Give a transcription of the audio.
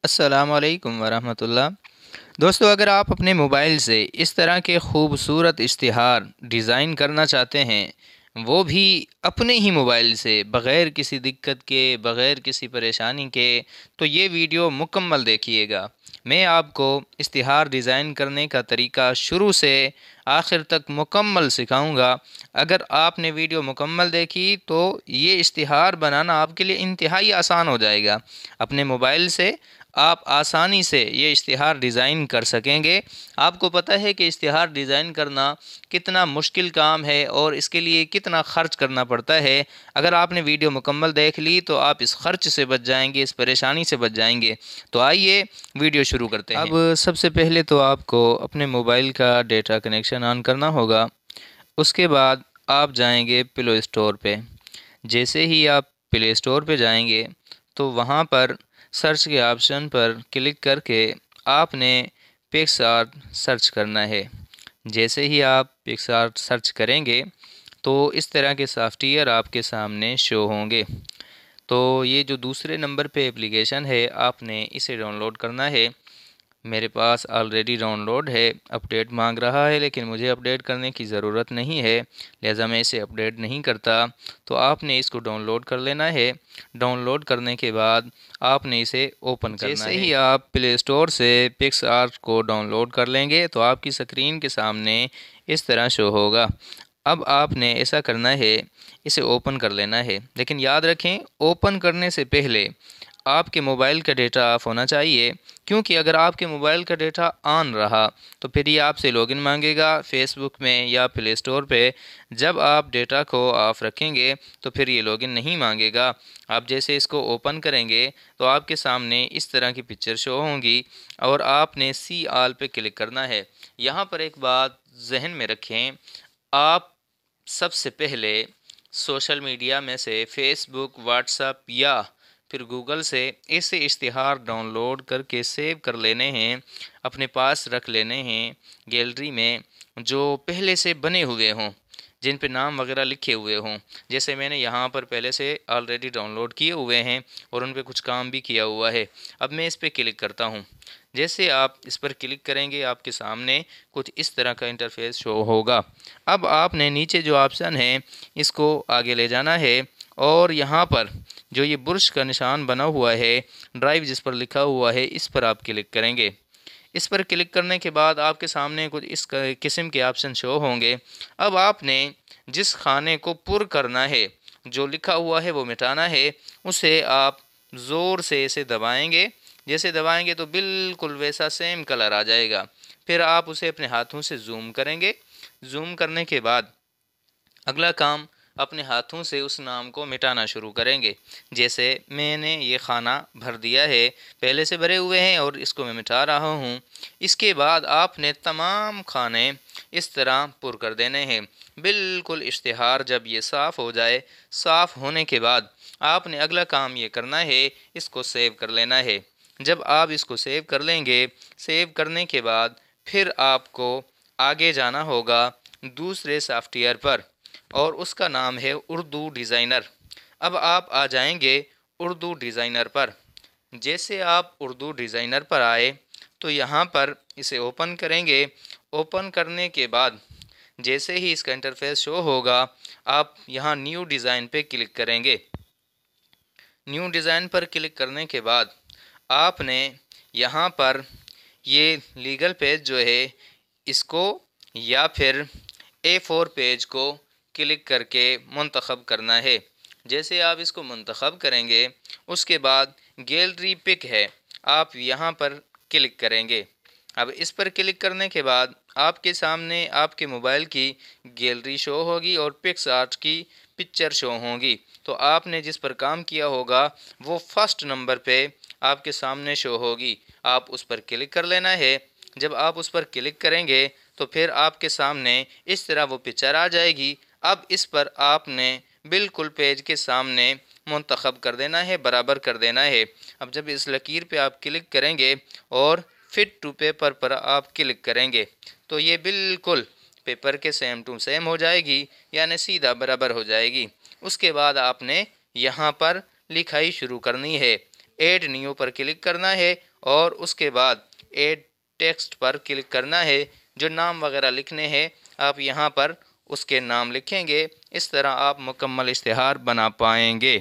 السلام علیکم ورحمۃ اللہ۔ دوستو، اگر آپ اپنے موبائل سے اس طرح کے خوبصورت اشتہار ڈیزائن کرنا چاہتے ہیں، وہ بھی اپنے ہی موبائل سے، بغیر کسی دقت کے، بغیر کسی پریشانی کے، تو یہ ویڈیو مکمل دیکھیے گا۔ میں آپ کو اشتہار ڈیزائن کرنے کا طریقہ شروع سے آخر تک مکمل سکھاؤں گا۔ اگر آپ نے ویڈیو مکمل دیکھی تو یہ اشتہار بنانا آپ کے لیے انتہائی آسان ہو جائے گا۔ اپنے موبائل سے آپ آسانی سے یہ اشتہار ڈیزائن کر سکیں گے۔ آپ کو پتہ ہے کہ اشتہار ڈیزائن کرنا کتنا مشکل کام ہے اور اس کے لیے کتنا خرچ کرنا پڑتا ہے۔ اگر آپ نے ویڈیو مکمل دیکھ لی تو آپ اس خرچ سے بچ جائیں گے، اس پریشانی سے بچ جائیں گے۔ تو آئیے ویڈیو شروع کرتے ہیں۔ اب سب سے پہلے تو آپ کو اپنے موبائل کا ڈیٹا کنیکشن آن کرنا ہوگا۔ اس کے بعد آپ جائیں گے پلے اسٹور پہ۔ جیسے ہی آپ پلے اسٹور پہ جائیں گے تو وہاں پر سرچ کے آپشن پر کلک کر کے آپ نے پکس آرٹ سرچ کرنا ہے۔ جیسے ہی آپ پکس آرٹ سرچ کریں گے تو اس طرح کے سافٹ ویئر آپ کے سامنے شو ہوں گے۔ تو یہ جو دوسرے نمبر پہ اپلیکیشن ہے، آپ نے اسے ڈاؤن لوڈ کرنا ہے۔ میرے پاس آلریڈی ڈاؤن لوڈ ہے، اپڈیٹ مانگ رہا ہے لیکن مجھے اپڈیٹ کرنے کی ضرورت نہیں ہے، لہٰذا میں اسے اپڈیٹ نہیں کرتا۔ تو آپ نے اس کو ڈاؤن لوڈ کر لینا ہے۔ ڈاؤن لوڈ کرنے کے بعد آپ نے اسے اوپن کرنا ہے۔ جیسے ہی آپ پلے اسٹور سے پکس آرٹ کو ڈاؤن لوڈ کر لیں گے تو آپ کی اسکرین کے سامنے اس طرح شو ہوگا۔ اب آپ نے ایسا کرنا ہے، اسے اوپن کر لینا ہے، لیکن یاد رکھیں اوپن کرنے سے پہلے آپ کے موبائل کا ڈیٹا آف ہونا چاہیے، کیونکہ اگر آپ کے موبائل کا ڈیٹا آن رہا تو پھر یہ آپ سے لاگ ان مانگے گا فیس بک میں یا پلے اسٹور پہ۔ جب آپ ڈیٹا کو آف رکھیں گے تو پھر یہ لاگ ان نہیں مانگے گا۔ آپ جیسے اس کو اوپن کریں گے تو آپ کے سامنے اس طرح کی پکچر شو ہوں گی اور آپ نے سی آل پہ کلک کرنا ہے۔ یہاں پر ایک بات ذہن میں رکھیں، آپ سب سے پہلے سوشل میڈیا میں سے فیس بک، واٹس ایپ یا پھر گوگل سے ایسے اشتہار ڈاؤن لوڈ کر کے سیو کر لینے ہیں، اپنے پاس رکھ لینے ہیں گیلری میں، جو پہلے سے بنے ہوئے ہوں، جن پہ نام وغیرہ لکھے ہوئے ہوں۔ جیسے میں نے یہاں پر پہلے سے آلریڈی ڈاؤن لوڈ کیے ہوئے ہیں اور ان پہ کچھ کام بھی کیا ہوا ہے۔ اب میں اس پہ کلک کرتا ہوں۔ جیسے آپ اس پر کلک کریں گے آپ کے سامنے کچھ اس طرح کا انٹرفیس شو ہوگا۔ اب آپ نے نیچے جو آپشن ہے اس کو آگے لے جانا ہے اور یہاں پر جو یہ برش کا نشان بنا ہوا ہے، ڈرائیو جس پر لکھا ہوا ہے، اس پر آپ کلک کریں گے۔ اس پر کلک کرنے کے بعد آپ کے سامنے کچھ اس قسم کے آپشن شو ہوں گے۔ اب آپ نے جس خانے کو پر کرنا ہے، جو لکھا ہوا ہے وہ مٹانا ہے، اسے آپ زور سے اسے دبائیں گے۔ جیسے دبائیں گے تو بالکل ویسا سیم کلر آ جائے گا۔ پھر آپ اسے اپنے ہاتھوں سے زوم کریں گے۔ زوم کرنے کے بعد اگلا کام اپنے ہاتھوں سے اس نام کو مٹانا شروع کریں گے۔ جیسے میں نے یہ خانہ بھر دیا ہے، پہلے سے بھرے ہوئے ہیں اور اس کو میں مٹا رہا ہوں۔ اس کے بعد آپ نے تمام خانے اس طرح پر کر دینے ہیں۔ بالکل اشتہار جب یہ صاف ہو جائے، صاف ہونے کے بعد آپ نے اگلا کام یہ کرنا ہے، اس کو سیو کر لینا ہے۔ جب آپ اس کو سیو کر لیں گے، سیو کرنے کے بعد پھر آپ کو آگے جانا ہوگا دوسرے سافٹ ویئر پر، اور اس کا نام ہے اردو ڈیزائنر۔ اب آپ آ جائیں گے اردو ڈیزائنر پر۔ جیسے آپ اردو ڈیزائنر پر آئے تو یہاں پر اسے اوپن کریں گے۔ اوپن کرنے کے بعد جیسے ہی اس کا انٹرفیس شو ہوگا، آپ یہاں نیو ڈیزائن پہ کلک کریں گے۔ نیو ڈیزائن پر کلک کرنے کے بعد آپ نے یہاں پر یہ لیگل پیج جو ہے اس کو یا پھر A4 پیج کو کلک کر کے منتخب کرنا ہے۔ جیسے آپ اس کو منتخب کریں گے، اس کے بعد گیلری پک ہے، آپ یہاں پر کلک کریں گے۔ اب اس پر کلک کرنے کے بعد آپ کے سامنے آپ کے موبائل کی گیلری شو ہوگی اور پکس آرٹ کی پکچر شو ہوں گی۔ تو آپ نے جس پر کام کیا ہوگا وہ فرسٹ نمبر پہ آپ کے سامنے شو ہوگی، آپ اس پر کلک کر لینا ہے۔ جب آپ اس پر کلک کریں گے تو پھر آپ کے سامنے اس طرح وہ پکچر آ جائے گی۔ اب اس پر آپ نے بالکل پیج کے سامنے منتخب کر دینا ہے، برابر کر دینا ہے۔ اب جب اس لکیر پہ آپ کلک کریں گے اور فٹ ٹو پیپر پر آپ کلک کریں گے تو یہ بالکل پیپر کے سیم ٹو سیم ہو جائے گی، یعنی سیدھا برابر ہو جائے گی۔ اس کے بعد آپ نے یہاں پر لکھائی شروع کرنی ہے۔ ایڈ نیو پر کلک کرنا ہے اور اس کے بعد ایڈ ٹیکسٹ پر کلک کرنا ہے۔ جو نام وغیرہ لکھنے ہیں آپ یہاں پر اس کے نام لکھیں گے۔ اس طرح آپ مکمل اشتہار بنا پائیں گے۔